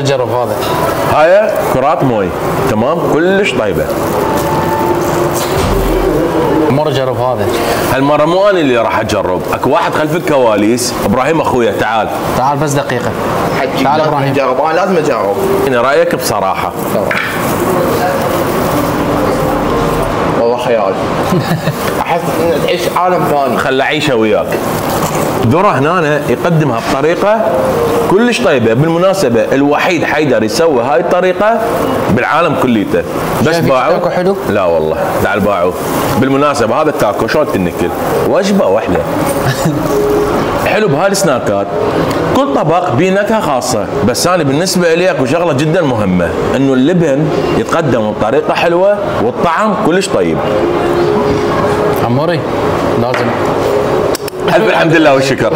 بتجرب هذا. هاي كرات موي تمام كلش طيبه. مرة جرب هذا. هالمره مو انا اللي راح اجرب، اكو واحد خلف الكواليس. ابراهيم اخويا تعال. تعال بس دقيقة. حجي تعال لازم إبراهيم. نجرب، انا لازم اجرب. انا رايك بصراحه. والله خيال. احس ان تعيش عالم ثاني. خل اعيشه وياك. ذره هنا يقدمها بطريقه كلش طيبه، بالمناسبه الوحيد حيدر يسوي هاي الطريقه بالعالم كليته. بس شايف باعوا تاكو حلو؟ لا والله تعال باعوا. بالمناسبه هذا التاكو شلون تنكل؟ وجبه واحده. حلو بهاي السناكات كل طبق بيه نكهه خاصه، بس انا بالنسبه لي اكو شغله جدا مهمه، انه اللبن يتقدم بطريقه حلوه والطعم كلش طيب. عموري لازم. الف الحمد لله والشكر.